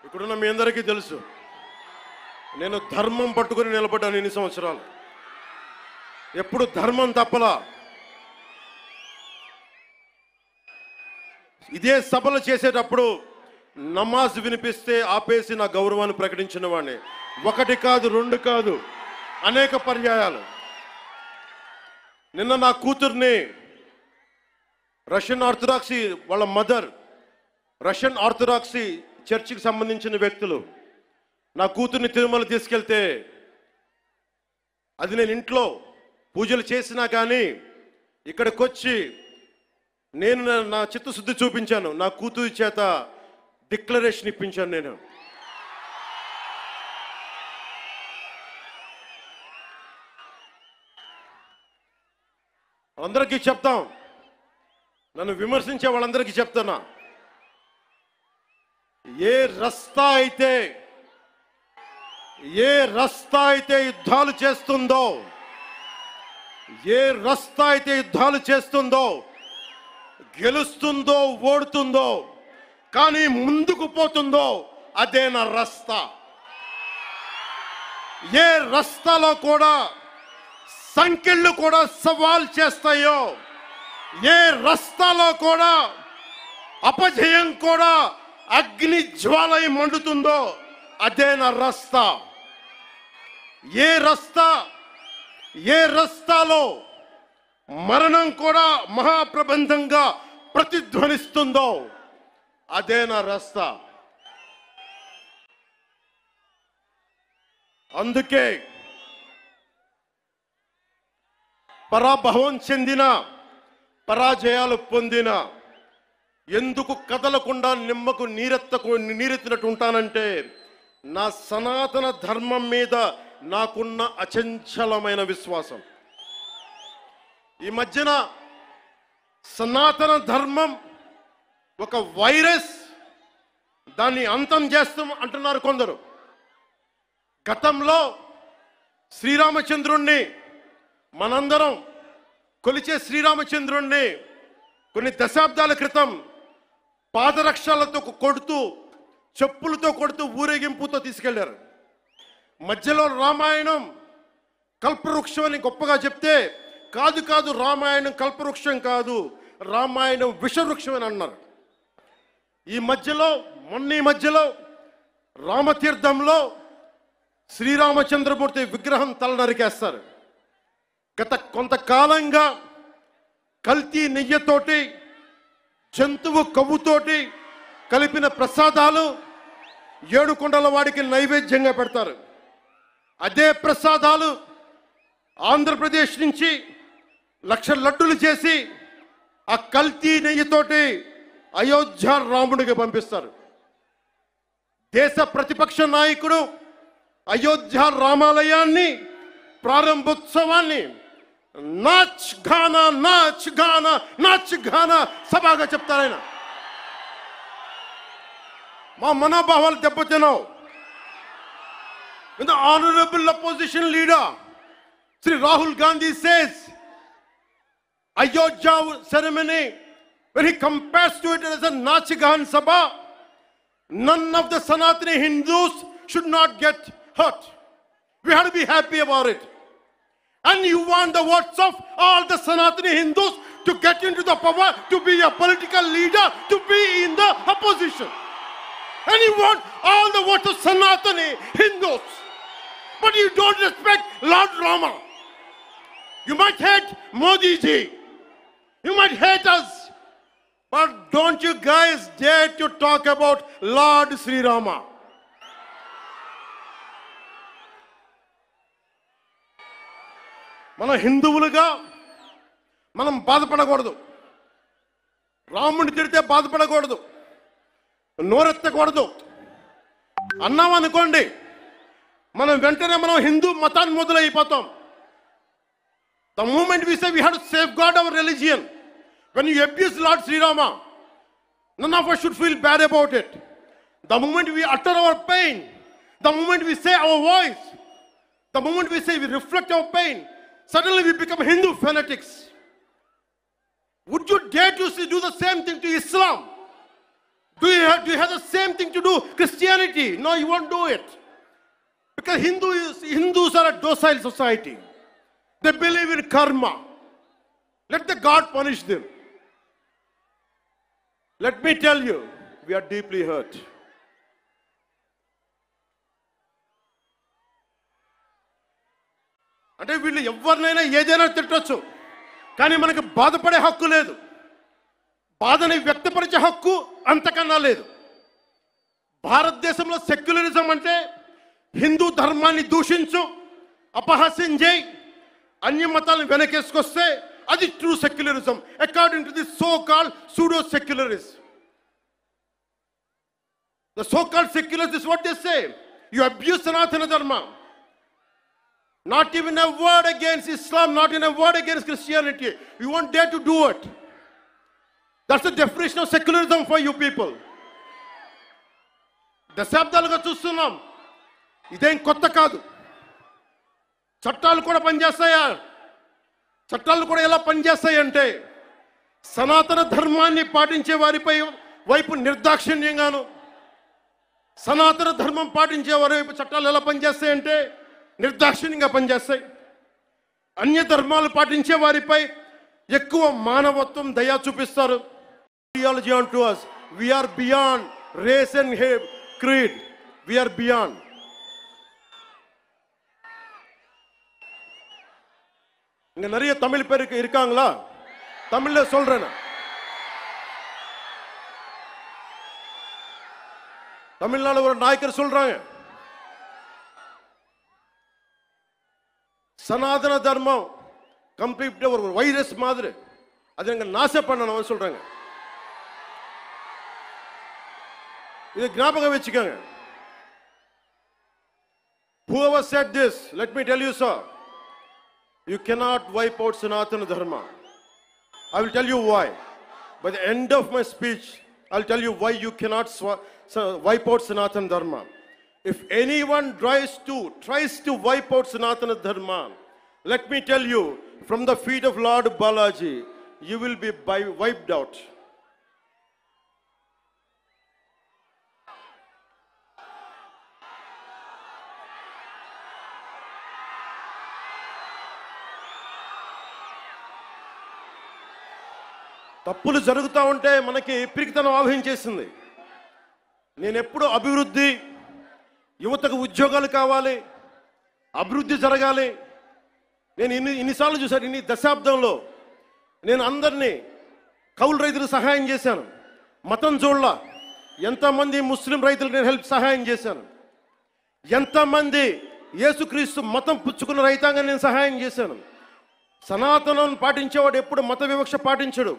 ఇక్కడున్న మీ అందరికీ తెలుసు, నేను ధర్మం పట్టుకుని నిలబడ్డాను ఇన్ని సంవత్సరాలు. ఎప్పుడు ధర్మం తప్పలా. ఇదే సభలు చేసేటప్పుడు నమాజ్ వినిపిస్తే ఆపేసి నా గౌరవాన్ని ప్రకటించిన వాడిని. ఒకటి కాదు, రెండు కాదు, అనేక పర్యాయాలు. నిన్న నా కూతుర్ని రష్యన్ ఆర్థడాక్సీ, వాళ్ళ మదర్ రష్యన్ ఆర్థడాక్సీ చర్చికి సంబంధించిన వ్యక్తులు నా కూతుర్ని తిరుమల తీసుకెళ్తే, అది నేను ఇంట్లో పూజలు చేసినా కానీ ఇక్కడికి వచ్చి నేను నా చిత్తశుద్ధి చూపించాను. నా కూతురి చేత డిక్లరేషన్ ఇప్పించాను. నేను అందరికీ చెప్తాం, నన్ను విమర్శించే వాళ్ళందరికీ చెప్తున్నా, ఏ రస్తా అయితే యుద్ధాలు చేస్తుందో, గెలుస్తుందో ఓడుతుందో, కానీ ముందుకు పోతుందో అదే నా రస్తా. ఏ రస్తాలో కూడా సంఖ్యలు కూడా సవాల్ చేస్తాయో, ఏ రస్తాలో కూడా అపజయం కూడా అగ్ని జ్వాలై మండుతుందో అదే నా రస్తా. ఏ రస్తాలో మరణం కూడా మహాప్రబంధంగా ప్రతిధ్వనిస్తుందో అదే నా రస్తా. అందుకే పరాభవం చెందిన, పరాజయాలు పొందిన ఎందుకు కదలకుండా నిమ్మకు నీరెత్తినట్టు ఉంటానంటే, నా సనాతన ధర్మం మీద నాకున్న అచంచలమైన విశ్వాసం. ఈ మధ్యన సనాతన ధర్మం ఒక వైరస్, దాన్ని అంతం చేస్తాం అంటున్నారు కొందరు. గతంలో శ్రీరామచంద్రుణ్ణి, మనందరం కొలిచే శ్రీరామచంద్రుణ్ణి కొన్ని దశాబ్దాల క్రితం పాదరక్షలతో కొడుతూ, చెప్పులతో కొడుతూ, ఊరేగింపుతో తీసుకెళ్లారు. మధ్యలో రామాయణం కల్పవృక్షం అని గొప్పగా చెప్తే, కాదు రామాయణం కల్పవృక్షం కాదు, రామాయణం విషవృక్షం అని అన్నారు. ఈ మధ్యలో రామతీర్థంలో శ్రీరామచంద్రమూర్తి విగ్రహం తల నరికేస్తారు. గత కొంతకాలంగా కల్తీ నెయ్యితోటి, జంతువు కొవ్వుతోటి కలిపిన ప్రసాదాలు ఏడుకొండల వాడికి నైవేద్యంగా పెడతారు. అదే ప్రసాదాలు ఆంధ్రప్రదేశ్ నుంచి 1,00,000 లడ్డులు చేసి ఆ కల్తీ నెయ్యితోటి అయోధ్య రాముడికి పంపిస్తారు. దేశ ప్రతిపక్ష నాయకుడు అయోధ్య రామాలయాన్ని ప్రారంభోత్సవాన్ని నాచ్ గానా సభగా చెప్తారాయన. మా మనోభావాలు దెబ్బతిన్నావు. The honorable opposition leader Sri Rahul Gandhi says Ayodhya ceremony, when he compares to it as a Nachigan Sabha, none of the Sanatani Hindus should not get hurt. We have to be happy about it. And you want the votes of all the Sanatani Hindus to get into the power, to be a political leader, to be in the opposition. And you want all the votes of Sanatani Hindus. But you don't respect Lord Rama. You might hate Modi ji. You might hate us. But don't you guys dare to talk about Lord Sri Rama. మన హిందువులుగా మనం బాధపడకూడదు. రాముడిని తిడితే బాధపడకూడదు, నోరెత్తకూడదు. అన్నామనుకోండి, మనం వెంటనే హిందూ మతాన్ని మొదలైపోతాం. The moment we say we have to safeguard our religion, when you abuse Lord Sri Rama, none of us should feel bad about it. The moment we utter our pain, the moment we say our voice, the moment we say we reflect our pain, suddenly we become Hindu fanatics. Would you dare to do the same thing to Islam? Do you have the same thing to do Christianity? No, you won't do it. Because Hindus are a docile society. They believe in karma. Let the God punish them. Let me tell you, we are deeply hurt. అంటే వీళ్ళు ఎవరినైనా ఏదైనా తిట్టొచ్చు, కానీ మనకు బాధపడే హక్కు లేదు. బాధని వ్యక్తపరిచే హక్కు అంతకన్నా లేదు. భారతదేశంలో సెక్యులరిజం అంటే హిందూ ధర్మాన్ని దూషించు, అపహాస్యం చేయి, అన్య మతాలను వెనకేసుకొస్తే అది true secularism according to the so called pseudo secularist. The so called secularists is what they say. You abuse Sanatana Dharma. Not even a word against Islam, not even a word against Christianity. You won't dare to do it. That's the definition of secularism for you people. దశాబ్దాలుగా చూస్తున్నాం, ఇదేం కొత్త కాదు. చట్టాలు కూడా పనిచేస్తాయా? చట్టాలు కూడా ఎలా పనిచేస్తాయి అంటే సనాతన ధర్మాన్ని పాటించే వారిపై వైపు నిర్దాక్షిణ్యంగాను, సనాతన ధర్మం పాటించే వారి వైపు చట్టాలు ఎలా పనిచేస్తాయంటే నిర్దాక్షిణ్యంగా పనిచేస్తాయి. అన్య ధర్మాలు పాటించే వారిపై ఎక్కువ మానవత్వం, దయ చూపిస్తారు. Ideology onto us. We are beyond race and creed. We are beyond. இங்க நிறைய தமிழ் பேர் இருக்காங்களா? தமிழ்ல சொல்றேன். தமிழ்நாடு ஒரு நாயக்கர் சொல்றாங்க, சனாதன தர்மம் கம்ப்ளீட்டா ஒரு வைரஸ் மாதிரி, அதை நீங்க நாசம் பண்ணணும் சொல்றாங்க. இது ஞாபகம் வச்சுக்கோங்க. Whoever said this, let me tell you, sir, you cannot wipe out Sanatana Dharma. I will tell you why. By the end of my speech, I'll tell you why you cannot wipe out Sanatana Dharma. If anyone tries to wipe out Sanatana Dharma, let me tell you, from the feet of Lord Balaji, you will be wiped out. తప్పులు జరుగుతూ ఉంటే మనకి పిరికితనం ఆవహించేసింది. నేను ఎప్పుడు అభివృద్ధి, యువతకు ఉద్యోగాలు కావాలి, అభివృద్ధి జరగాలి. నేను ఇన్నిసార్లు చూశాను, ఇన్ని దశాబ్దంలో నేను అందరినీ కౌలు రైతులకు సహాయం చేశాను, మతం చూడలా. ఎంతమంది ముస్లిం రైతులకు నేను సహాయం చేశాను, ఎంతమంది యేసుక్రీస్తు మతం పుచ్చుకున్న రైతాంగాన్ని నేను సహాయం చేశాను. సనాతనం పాటించేవాడు ఎప్పుడు మత వివక్ష పాటించడు.